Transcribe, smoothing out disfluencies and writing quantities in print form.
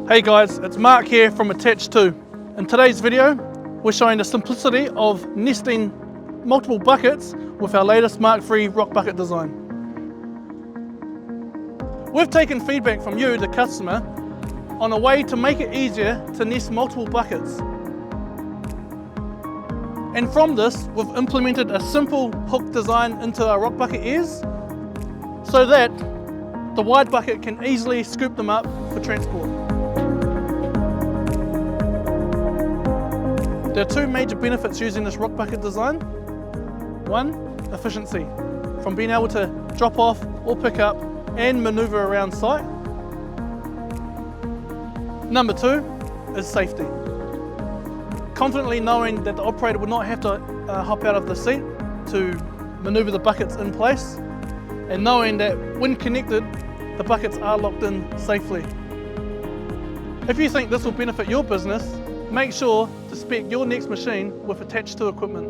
Hey guys, it's Mark here from Hitches. In today's video, we're showing the simplicity of nesting multiple buckets with our latest Mark III rock bucket design. We've taken feedback from you, the customer, on a way to make it easier to nest multiple buckets. And from this, we've implemented a simple hook design into our rock bucket ears so that the wide bucket can easily scoop them up for transport. There are two major benefits using this rock bucket design. One, efficiency, from being able to drop off or pick up and maneuver around site. Number two is safety. Confidently knowing that the operator would not have to hop out of the seat to maneuver the buckets in place, and knowing that when connected, the buckets are locked in safely. If you think this will benefit your business, make sure to spec your next machine with Hitches equipment.